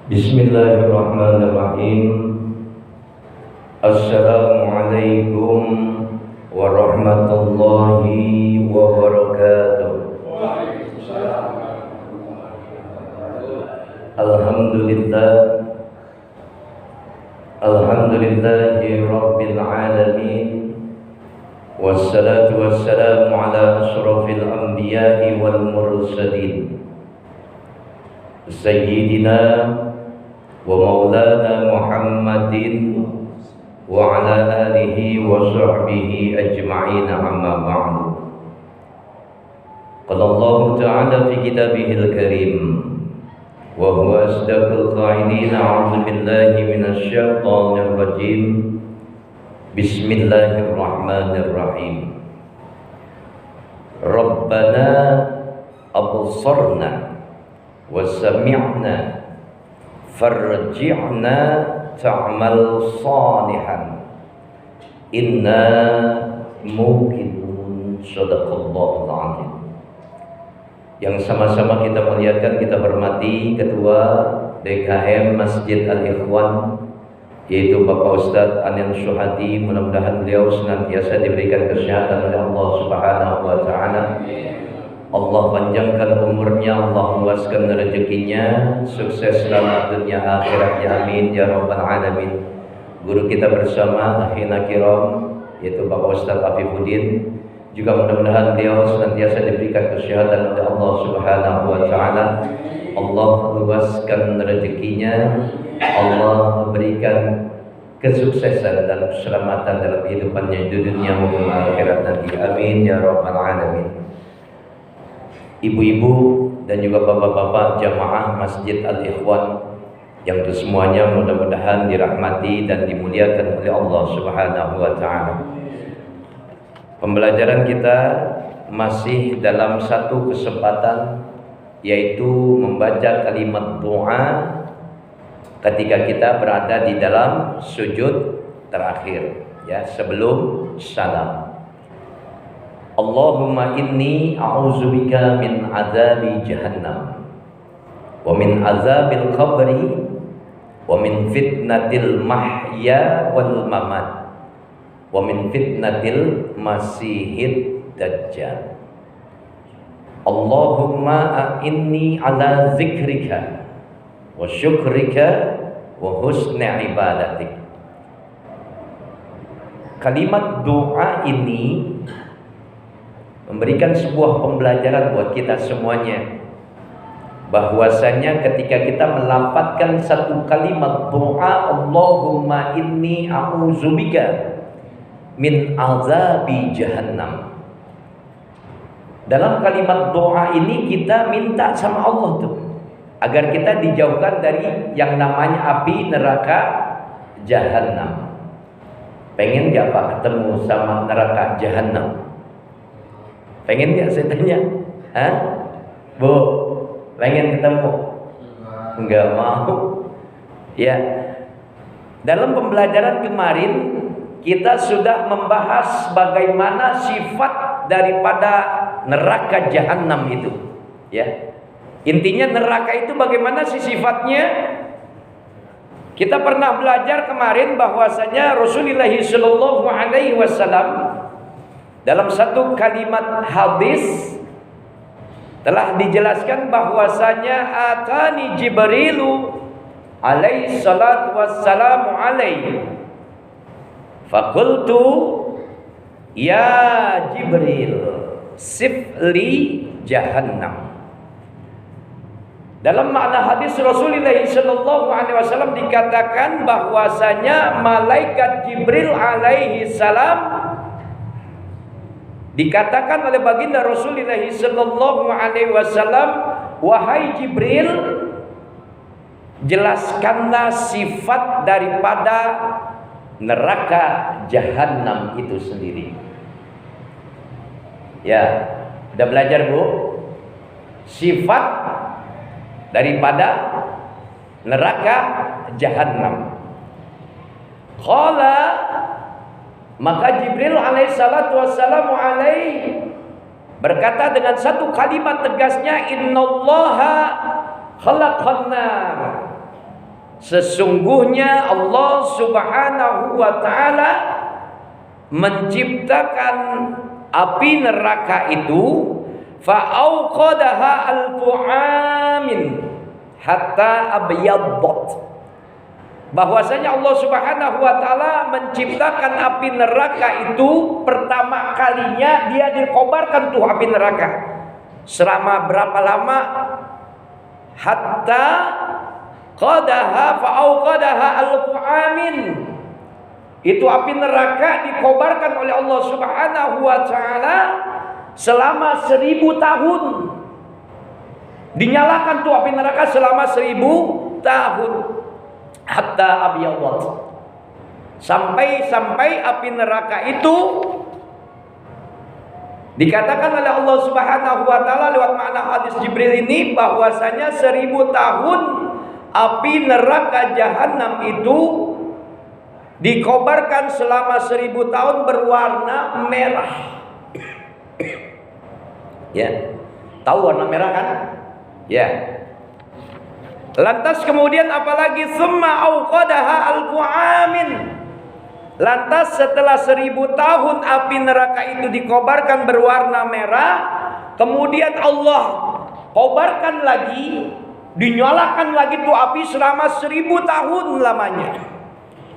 Bismillahirrahmanirrahim. Assalamualaikum warahmatullahi wabarakatuh. Alhamdulillah, alhamdulillahi rabbil alamin. Wassalatu wassalamu ala asyrafil anbiya'i wal mursalin, Sayyidina wa maulana Muhammadin wa ala alihi wa sahbihi ajma'in, amma ba'du. Qala Allah ta'ala fi kitabihil karim wa huwa asdaqul qa'ilin, a'udzu billahi minasy syaithanir rajim. Bismillahirrahmanirrahim. Rabbana absarna wa sami'na farji'na ta'mal salihan inna muqinun. Shadaqallahul azim. Yang sama-sama kita muliakan, kita hormati Ketua DKM Masjid Al-Ikhwan, yaitu Bapak Ustadz Anil Syuhadi. Mudah-mudahan beliau senantiasa diberikan kesehatan oleh Allah Subhanahu wa Ta'ala. Allah panjangkan umurnya, Allah luaskan rezekinya, sukses selamat dunia akhirat, ya amin ya rabbal alamin. Guru kita bersama akhina kiram, yaitu Bapak Ustadz Afifuddin, juga mudah-mudahan beliau senantiasa diberikan kesehatan oleh Allah Subhanahu wa Ta'ala. Allah luaskan rezekinya, Allah berikan kesuksesan dan keselamatan dalam kehidupannya di dunia maupun akhirat nanti, amin ya rabbal alamin. Ibu-ibu dan juga bapak-bapak jamaah Masjid Al-Ikhwan yang kesemuanya mudah-mudahan dirahmati dan dimuliakan oleh Allah Subhanahu wa Ta'ala. Pembelajaran kita masih dalam satu kesempatan, yaitu membaca kalimat doa ketika kita berada di dalam sujud terakhir, ya, sebelum salam. Allahumma inni a'udzubika min azabi jahannam wa min azabil qabri wa min fitnatil mahya wal mamat wa min fitnatil masihid dajjal. Allahumma a'inni ala zikrika wa syukrika wa husni ibadatik. Kalimat doa ini memberikan sebuah pembelajaran buat kita semuanya, bahwasanya ketika kita melafazkan satu kalimat doa, Allahumma inni a'udzubika min azabi jahannam, dalam kalimat doa ini kita minta sama Allah tuh agar kita dijauhkan dari yang namanya api neraka jahannam. Pengen gak Pak ketemu sama neraka jahannam? Pengen gak saya tanya? Hah? Bu, pengen ketemu? Enggak mau. Ya. Dalam pembelajaran kemarin kita sudah membahas bagaimana sifat daripada neraka jahanam itu, ya. Intinya neraka itu bagaimana sih sifatnya? Kita pernah belajar kemarin bahwasanya Rasulullah sallallahu alaihi wasallam dalam satu kalimat hadis telah dijelaskan bahwasanya atani Jibrilu alaihi salatu wassalamu alaihi faqultu ya Jibril sifli jahannam. Dalam makna hadis Rasulullah sallallahu alaihi wasallam dikatakan bahwasanya malaikat Jibril alaihi salam dikatakan oleh baginda Rasulullah sallallahu alaihi wasallam, wahai Jibril, jelaskanlah sifat daripada neraka jahanam itu sendiri. Ya, udah belajar Bu? Sifat daripada neraka jahanam. Qala, maka Jibril alaihissalatu wassalamu berkata dengan satu kalimat tegasnya, innallaha khalaqan nar Sesungguhnya Allah Subhanahu wa taala menciptakan api neraka itu fa'auqadaha alfu amin hatta abyaddat. Bahwasanya Allah Subhanahu wa taala menciptakan api neraka itu pertama kalinya dia dikobarkan tuh api neraka. Selama berapa lama? Hatta qadaha fa'auqadaha alfu amin. Itu api neraka dikobarkan oleh Allah Subhanahu wa taala selama 1000 tahun. Dinyalakan tuh api neraka selama 1000 tahun. Hatta abyadhat. Sampai api neraka itu dikatakan oleh Allah Subhanahu wa taala lewat makna hadis Jibril ini bahwasanya 1000 tahun api neraka jahanam itu dikobarkan selama 1000 tahun berwarna merah. Ya. Tahu warna merah kan? Ya. Lantas kemudian apalagi summa auqadaha alfu amin. Lantas setelah 1000 tahun api neraka itu dikobarkan berwarna merah, kemudian Allah kobarkan lagi, dinyalakan lagi tuh api selama 1000 tahun lamanya.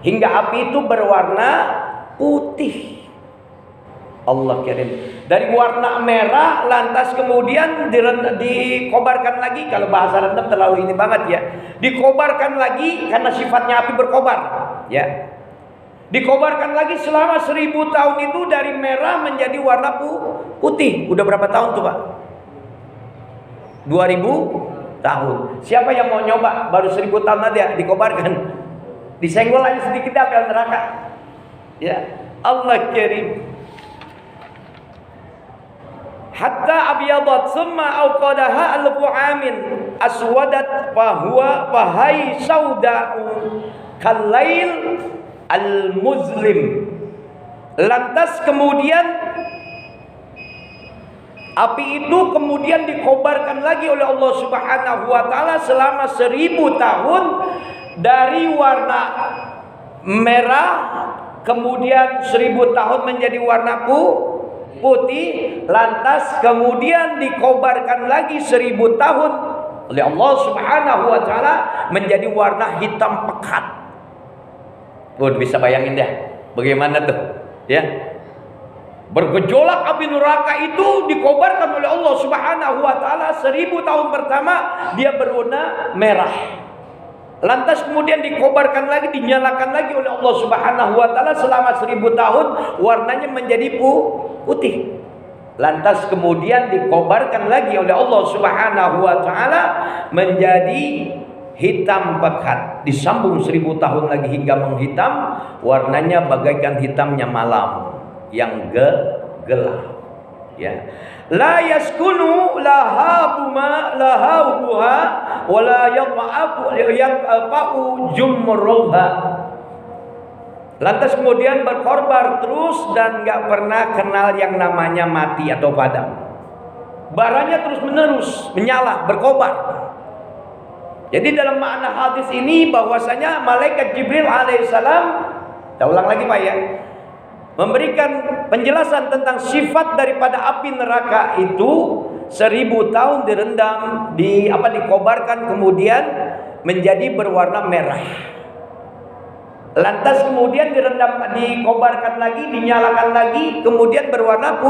Hingga api itu berwarna putih. Allah kirim. Dari warna merah lantas kemudian dikobarkan lagi, kalau bahasa rendam terlalu ini banget ya. Dikobarkan lagi karena sifatnya api berkobar, ya. Dikobarkan lagi selama 1000 tahun itu dari merah menjadi warna putih. Udah berapa tahun tuh, Pak? 2000 tahun. Siapa yang mau nyoba baru 1000 tahun aja dikobarkan? Disenggol aja sedikit api neraka. Ya, Allah kirim. Hatta abyadat summa auqadaha alfu amin aswadat fahuwa fahai sauda'u kalail al-muzlim. Lantas kemudian api itu kemudian dikobarkan lagi oleh Allah Subhanahu wa taala selama 1000 tahun dari warna merah kemudian 1000 tahun menjadi warna putih, lantas kemudian dikobarkan lagi 1000 tahun oleh Allah Subhanahu wa taala menjadi warna hitam pekat. Bisa bayangin deh bagaimana tuh, ya. Bergejolak api neraka itu dikobarkan oleh Allah Subhanahu wa taala 1000 tahun pertama dia berwarna merah. Lantas kemudian dikobarkan lagi, dinyalakan lagi oleh Allah Subhanahu wa taala selama 1000 tahun warnanya menjadi putih. Lantas kemudian dikobarkan lagi oleh Allah Subhanahu wa taala menjadi hitam pekat. Disambung 1000 tahun lagi hingga menghitam, warnanya bagaikan hitamnya malam yang gelap. Ya. La yaskunu lahabuha wala yaqa'u jumruha. Lantas kemudian berkorbar terus dan gak pernah kenal yang namanya mati atau padam. Baranya terus menerus menyala, berkobar. Jadi dalam makna hadis ini bahwasanya malaikat Jibril alaihissalam, kita ulang lagi Pak ya, memberikan penjelasan tentang sifat daripada api neraka itu 1000 tahun direndam, dikobarkan kemudian menjadi berwarna merah. Lantas kemudian dikobarkan lagi, dinyalakan lagi, kemudian berwarna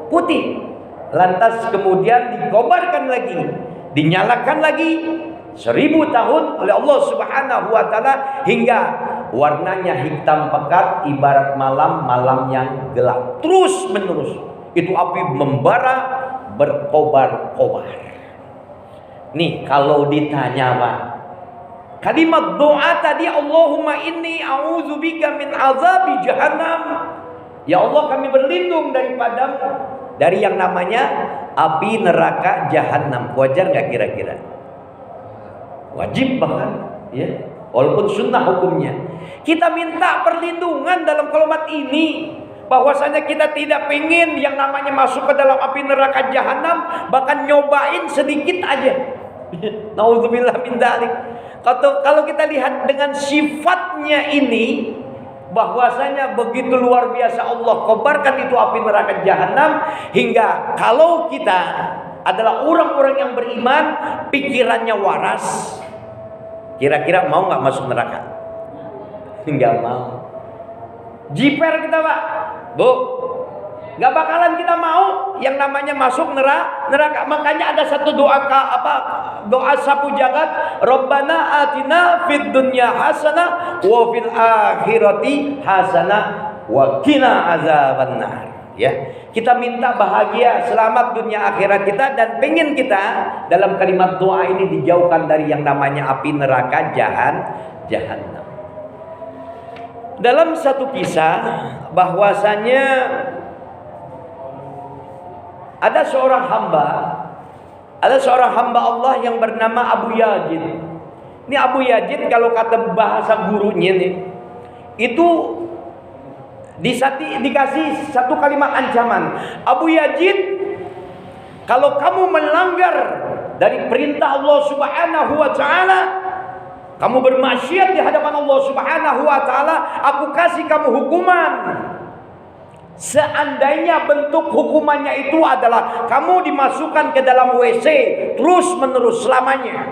putih. Lantas kemudian dikobarkan lagi, dinyalakan lagi 1000 tahun oleh Allah Subhanahu wa taala hingga warnanya hitam pekat ibarat malam yang gelap. Terus menerus itu api membara, berkobar-kobar. Nih kalau ditanya Pak, kalimat doa tadi Allahumma inni a'udzubika min azabi jahannam. Ya Allah kami berlindung dari yang namanya api neraka jahanam. Wajar nggak kira-kira? Wajib bahkan, ya. Walaupun sunnah hukumnya. Kita minta perlindungan dalam kalimat ini. Bahwasanya kita tidak ingin yang namanya masuk ke dalam api neraka jahanam, bahkan nyobain sedikit aja. Nauzubillah min dzalik. Kalau kita lihat dengan sifatnya ini, bahwasanya begitu luar biasa Allah kobarkan itu api neraka jahanam, hingga kalau kita adalah orang-orang yang beriman, pikirannya waras, kira-kira mau nggak masuk neraka? Nggak mau. Jiper kita Pak, Bu, nggak bakalan kita mau yang namanya masuk neraka. Makanya ada satu doa sapu jagat, Rabbana atina fid dunya hasanah wa fil akhirati hasanah wa qina azabannar. Ya, kita minta bahagia, selamat dunia akhirat kita, dan pengen kita dalam kalimat doa ini dijauhkan dari yang namanya api neraka jahanam. Dalam satu kisah bahwasanya ada seorang hamba Allah yang bernama Abu Yazid. Ini Abu Yazid kalau kata bahasa gurunya nih, itu dikasih satu kalimat ancaman. Abu Yazid, kalau kamu melanggar dari perintah Allah Subhanahu wa taala, kamu bermaksiat di hadapan Allah Subhanahu wa taala, aku kasih kamu hukuman. Seandainya bentuk hukumannya itu adalah kamu dimasukkan ke dalam WC terus menerus selamanya.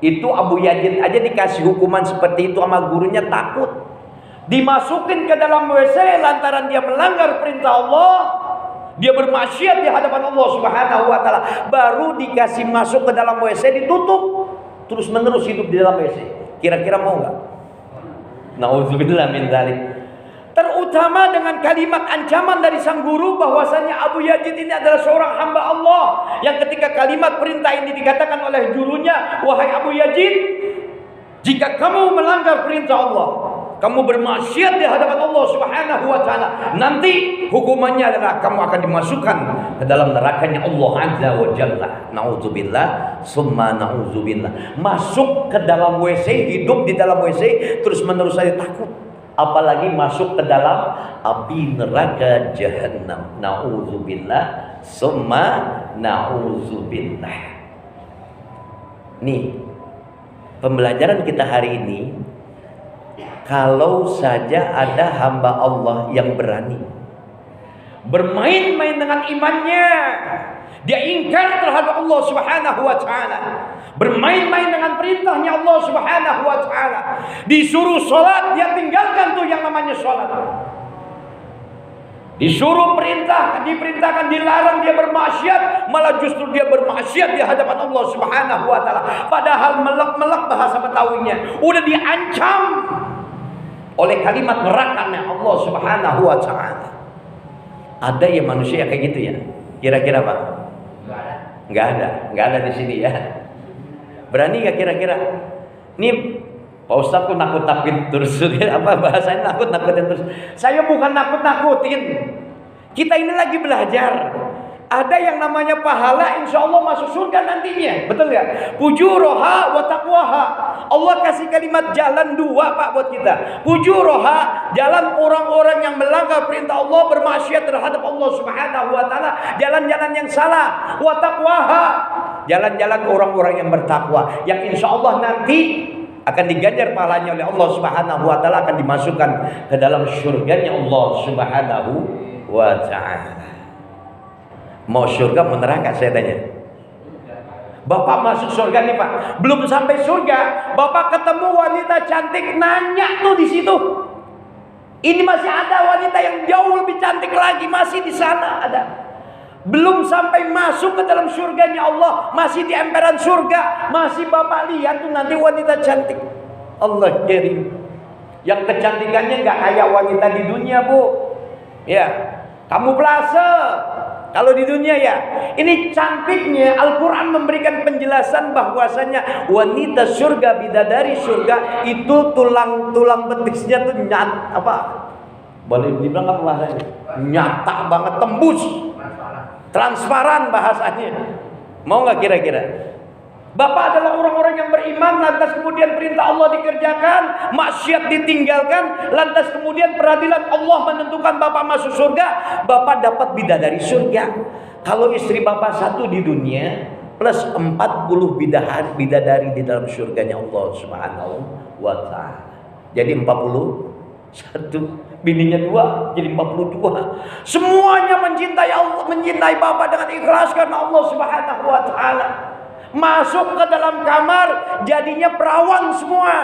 Itu Abu Yazid aja dikasih hukuman seperti itu sama gurunya takut. Dimasukin ke dalam WC lantaran dia melanggar perintah Allah, dia bermaksiat di hadapan Allah Subhanahu wa taala, baru dikasih masuk ke dalam WC, ditutup terus menerus hidup di dalam WC. Kira-kira mau nggak? Nauzubillah min dzalik. Terutama dengan kalimat ancaman dari sang guru bahwasanya Abu Yazid ini adalah seorang hamba Allah yang ketika kalimat perintah ini dikatakan oleh gurunya, wahai Abu Yazid, jika kamu melanggar perintah Allah, kamu bermaksiat di hadapan Allah Subhanahu wa taala, nanti hukumannya adalah kamu akan dimasukkan ke dalam nerakanya Allah Azza wa Jalla. Nauzubillah summa nauzubillah. Masuk ke dalam WC, hidup di dalam WC terus menerus, saya takut. Apalagi masuk ke dalam api neraka jahanam. Nauzubillah summa nauzubillah. Nih, pembelajaran kita hari ini, kalau saja ada hamba Allah yang berani bermain-main dengan imannya, dia ingkar terhadap Allah Subhanahu wa taala, bermain-main dengan perintahnya Allah Subhanahu wa taala, disuruh sholat dia tinggalkan tuh yang namanya sholat, disuruh diperintahkan dilarang dia bermaksiat, malah justru dia bermaksiat di hadapan Allah Subhanahu wa taala, padahal melek-melek bahasa Betawinya udah diancam oleh kalimat nerakanya Allah Subhanahu wa taala. Ada ya manusia kayak gitu ya? Kira-kira Pak? Enggak ada di sini ya. Berani enggak kira-kira? Nih Pak Ustadz kok nakut-nakutin terus, apa bahasanya nakut-nakutin terus? Saya bukan nakut-nakutin. Kita ini lagi belajar. Ada yang namanya pahala, insya Allah masuk surga nantinya, betul ya? Fujuroha wa taqwaha. Allah kasih kalimat jalan dua Pak buat kita. Fujuroha, jalan orang-orang yang melanggar perintah Allah, bermaksiat terhadap Allah Subhanahu wa taala, jalan-jalan yang salah. Wa taqwaha, jalan-jalan orang-orang yang bertakwa, yang insya Allah nanti akan diganjar pahalanya oleh Allah Subhanahu wa taala, akan dimasukkan ke dalam surganya Allah Subhanahu wa taala. Mau surga mau neraka saya tanya? Bapak masuk surga nih Pak, belum sampai surga, Bapak ketemu wanita cantik, nanya tuh di situ. Ini masih ada wanita yang jauh lebih cantik lagi, masih di sana ada. Belum sampai masuk ke dalam surganya Allah, masih di emperan surga, masih Bapak lihat tuh nanti wanita cantik. Allah kirim. Yang kecantikannya nggak kayak wanita di dunia Bu. Ya, kamu blase. Kalau di dunia ya, ini cantiknya Al-Quran memberikan penjelasan bahwasanya wanita surga, bidadari surga itu tulang betisnya tuh boleh dibilang apa bahasanya? Nyata banget, tembus, transparan bahasanya. Mau nggak kira-kira? Bapak adalah orang-orang yang beriman, lantas kemudian perintah Allah dikerjakan, maksiat ditinggalkan, lantas kemudian peradilan Allah menentukan Bapak masuk surga, Bapak dapat bidadari surga. Kalau istri Bapak satu di dunia, plus 40 bidadari di dalam surganya Allah Subhanahu wa taala. Jadi 41, bininya 2 jadi 42. Semuanya mencintai Allah, mencintai bapak dengan ikhlas karena Allah Subhanahu wa taala. Masuk ke dalam kamar jadinya perawan semua.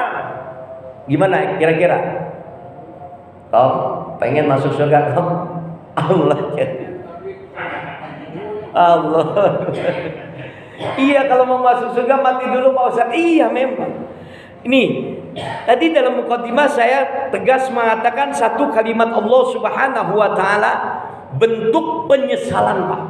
Gimana kira-kira? Kau pengen masuk surga kamu? Allah Allah. Iya, kalau mau masuk surga mati dulu Pak Ustaz. Iya memang. Ini tadi dalam mukadimah saya tegas mengatakan satu kalimat Allah Subhanahu wa taala, bentuk penyesalan Pak.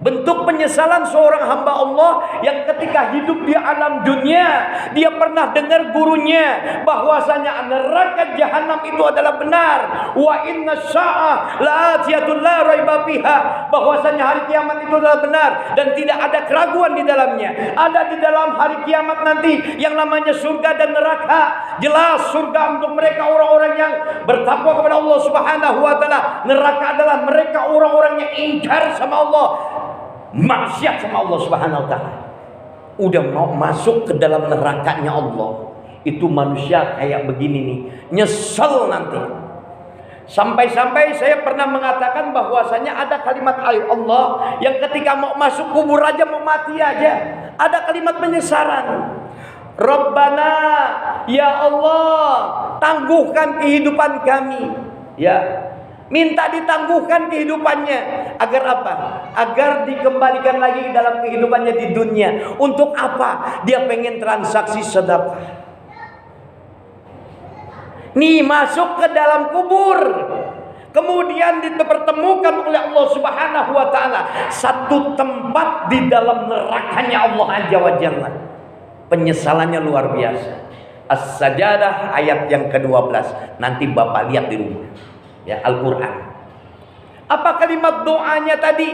Bentuk penyesalan seorang hamba Allah yang ketika hidup di alam dunia dia pernah dengar gurunya bahwasanya neraka jahanam itu adalah benar. Wa inna sya'ah la'atiyatun la raiba fiha, bahwasanya hari kiamat itu adalah benar dan tidak ada keraguan di dalamnya. Ada di dalam hari kiamat nanti yang namanya surga dan neraka. Jelas surga untuk mereka orang-orang yang bertakwa kepada Allah Subhanahu wa taala. Neraka adalah mereka orang-orang yang ingkar sama Allah, maksiat sama Allah Subhanahu wa taala. Udah mau masuk ke dalam nerakanya Allah. Itu manusia kayak begini nih, nyesel nanti. Sampai-sampai saya pernah mengatakan bahwasanya ada kalimat Allah yang ketika mau masuk kubur aja, mau mati aja, ada kalimat penyesalan. Rabbana, ya Allah, tangguhkan kehidupan kami. Ya, minta ditangguhkan kehidupannya. Agar apa? Agar dikembalikan lagi dalam kehidupannya di dunia. Untuk apa? Dia pengen transaksi sedekah. Nih masuk ke dalam kubur, kemudian dipertemukan oleh Allah Subhanahu wa taala satu tempat di dalam nerakanya Allah Azza wa Jalla. Penyesalannya luar biasa. As-Sajadah ayat yang ke-12. Nanti Bapak lihat di rumah. Ya, Al-Quran. Apa kalimat doanya tadi?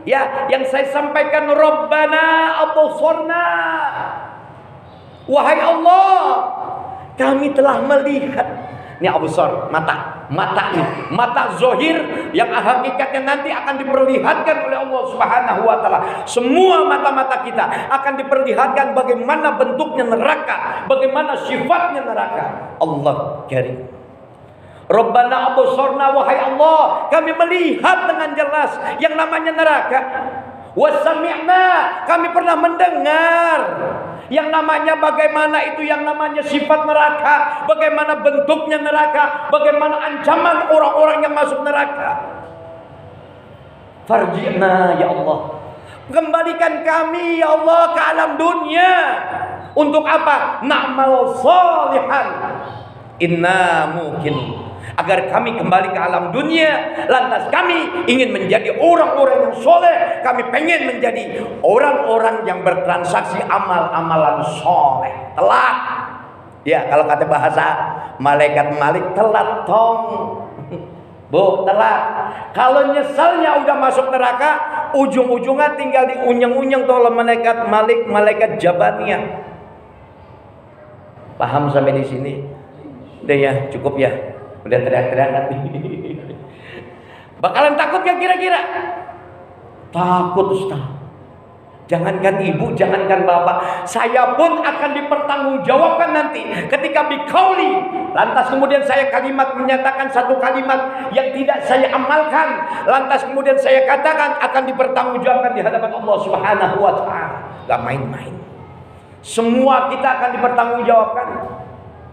Ya, yang saya sampaikan, Rabbana absorna. Wahai Allah, kami telah melihat. Ini absor, mata nih, mata zohir yang hakikatnya nanti akan diperlihatkan oleh Allah Subhanahu wa taala. Semua mata-mata kita akan diperlihatkan bagaimana bentuknya neraka, bagaimana sifatnya neraka. Allah karim. Rabbana absorna, wahai Allah, kami melihat dengan jelas yang namanya neraka. Wasami'na, kami pernah mendengar yang namanya bagaimana itu, yang namanya sifat neraka, bagaimana bentuknya neraka, bagaimana ancaman orang-orang yang masuk neraka. Farji'na ya Allah, kembalikan kami ya Allah ke alam dunia. Untuk apa? Na'mal salihan inna mungkin, agar kami kembali ke alam dunia. Lantas kami ingin menjadi orang-orang yang soleh. Kami pengen menjadi orang-orang yang bertransaksi amal-amalan soleh. Telat. Ya, kalau kata bahasa malaikat Malik, telat tong. Bu, telat. Kalau nyesalnya udah masuk neraka, ujung-ujungnya tinggal diunyeng-unyeng oleh malaikat Malik, malaikat Jabaniyah. Paham sampai di sini? Udah ya, cukup ya. Udah teriak-teriak nanti. Bakalan takut gak kira-kira? Takut Ustaz. Jangankan ibu, jangankan bapak, saya pun akan dipertanggungjawabkan nanti ketika biqauli. Lantas kemudian saya menyatakan satu kalimat yang tidak saya amalkan, lantas kemudian saya katakan akan dipertanggungjawabkan di hadapan Allah Subhanahu wa taala. Gak main-main. Semua kita akan dipertanggungjawabkan.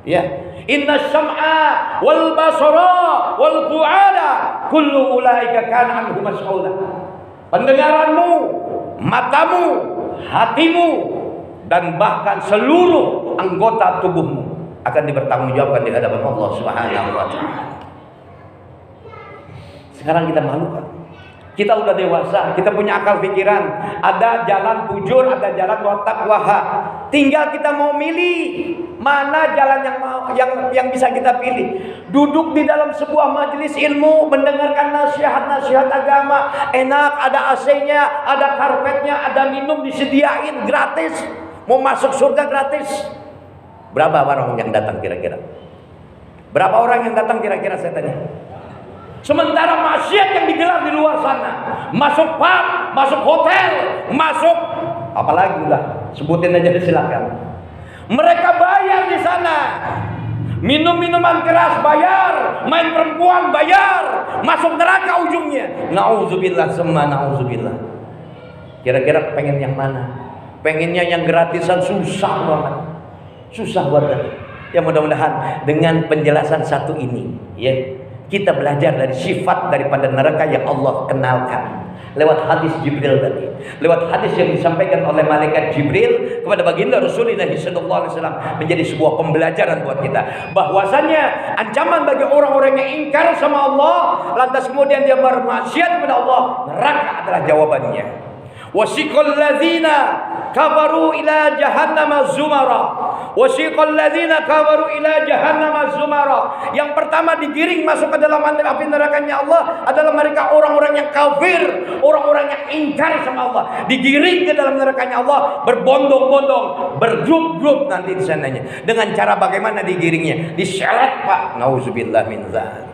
Ya, inna syam'a wal basara wal fu'ada kullu ulaika kana anhu mas'ula. Pendengaranmu, matamu, hatimu, dan bahkan seluruh anggota tubuhmu akan dipertanggungjawabkan di hadapan Allah Subhanahu wa taala. Sekarang kita malu kan? Kita udah dewasa, kita punya akal pikiran, ada jalan bujur, ada jalan taqwaha. Tinggal kita mau milih mana jalan yang bisa kita pilih. Duduk di dalam sebuah majelis ilmu, mendengarkan nasihat-nasihat agama, enak, ada AC-nya, ada karpetnya, ada minum disediain gratis. Mau masuk surga gratis. Berapa orang yang datang kira-kira? Berapa orang yang datang kira-kira, saya tanya? Sementara maksiat yang digelar di luar sana, masuk pub, masuk hotel, masuk apalagi udah sebutin aja silakan. Mereka bayar di sana. Minum minuman keras bayar, main perempuan bayar, masuk neraka ujungnya. Nauzubillah semua nauzubillah. Kira-kira pengen yang mana? Pengennya yang gratisan susah banget. Susah banget. Ya mudah-mudahan dengan penjelasan satu ini, ya, kita belajar dari sifat daripada neraka yang Allah kenalkan. Lewat hadis Jibril tadi, lewat hadis yang disampaikan oleh malaikat Jibril kepada baginda Rasulullah SAW, menjadi sebuah pembelajaran buat kita bahwasanya ancaman bagi orang-orang yang ingkar sama Allah lantas kemudian dia bermaksiat kepada Allah, neraka adalah jawabannya. Wasiqal ladzina kafaru ila jahannam zumara. Wasiqal ladzina kafaru ila jahannam zumara. Yang pertama digiring masuk ke dalam api nerakanya Allah adalah mereka orang-orang yang kafir, orang-orang yang ingkar sama Allah. Digiring ke dalam nerakanya Allah berbondong-bondong, bergrup-grup nanti di sananya. Dengan cara bagaimana digiringnya? Diseret, Pak. Nauzubillah min dzalik.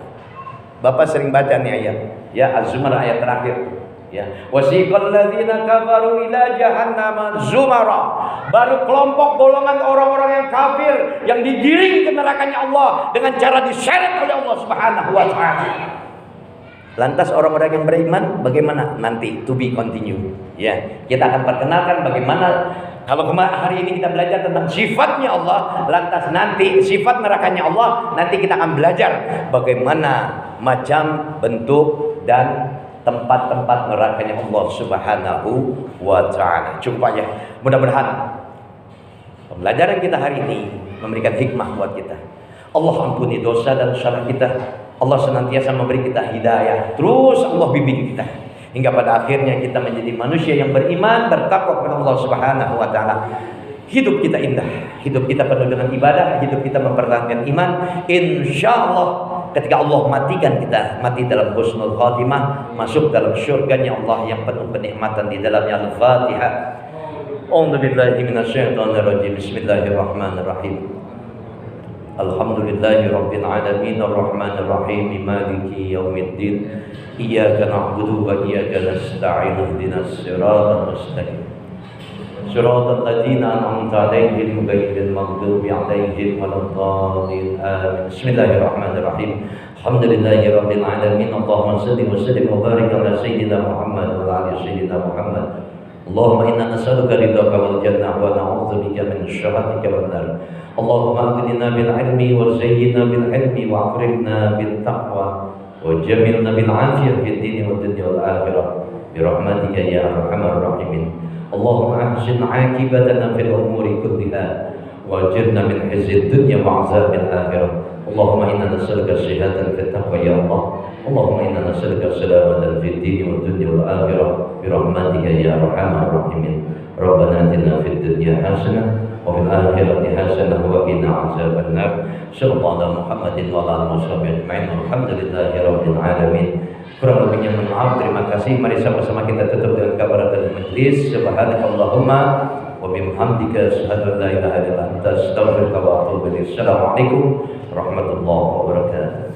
Bapak sering baca nih ayat, ya, Az-Zumar ayat terakhir. Ya, wasiqal ladzina kafaru ila jahannam zumara. Baru kelompok golongan orang-orang yang kafir yang digiring ke nerakanya Allah dengan cara diseret oleh Allah Subhanahu wa taala. Lantas orang-orang yang beriman bagaimana? Nanti to be continue. Ya, kita akan perkenalkan bagaimana kalau hari ini kita belajar tentang sifatnya Allah, lantas nanti sifat nerakanya Allah, nanti kita akan belajar bagaimana macam bentuk dan tempat-tempat nerakanya Allah Subhanahu wa taala. Cukup aja. Mudah-mudahan pembelajaran kita hari ini memberikan hikmah buat kita. Allah ampuni dosa dan salah kita. Allah senantiasa memberi kita hidayah. Terus Allah bimbing kita hingga pada akhirnya kita menjadi manusia yang beriman, bertakwa kepada Allah Subhanahu wa taala. Hidup kita indah, hidup kita penuh dengan ibadah, hidup kita mempertahankan iman. Insyaallah ketika Allah matikan kita, mati dalam husnul khatimah, masuk dalam syurganya Allah yang penuh kenikmatan di dalamnya. Al-Fatihah. A'udzubillahi minasyaitonir rajim. Bismillahirrahmanirrahim. Alhamdulillahi rabbil alamin arrahmanir rahim maliki yaumiddin. Iyyaka na'budu wa iyyaka nasta'in. Ihdinas siratal mustaqim. صراط الذين أنعمت عليهم غير المغضوب عليهم ولا الضالين آمين. بسم الله الرحمن الرحيم. الحمد لله رب العالمين. اللهم صل وسلم وبارك على سيدنا محمد وعلى آل سيدنا محمد. اللهم إنا نسألك رضاك والجنة ونعوذ بك من سخطك والنار. اللهم أغننا بالعلم وزينا بالعلم وأكرمنا بالتقوى وجملنا بالعافية في الدين والدنيا والآخرة برحمتك يا أرحم الراحمين. اللهم أحسن عاقبتنا في الأمور كلها وأجرنا من خزي الدنيا وعذاب الآخرة. اللهم إنا نسألك الصحة في التقوى يا الله. اللهم إنا نسألك السلامة في الدين والدنيا والآخرة برحمتك يا أرحم الراحمين. ربنا آتنا في الدنيا حسنة وفي الآخرة حسنة وقنا عذاب النار. صلى الله على محمد وعلى آله وصحبه أجمعين. الحمد لله رب العالمين. Kurang lebihnya mohon maaf, terima kasih. Mari sama-sama kita tutup dengan kafaratul majlis. Subhanakallahumma wa bihamdika asyhadu an la ilaha illa anta astaghfiruka wa atubu ilaik. Assalamualaikum warahmatullahi wabarakatuh.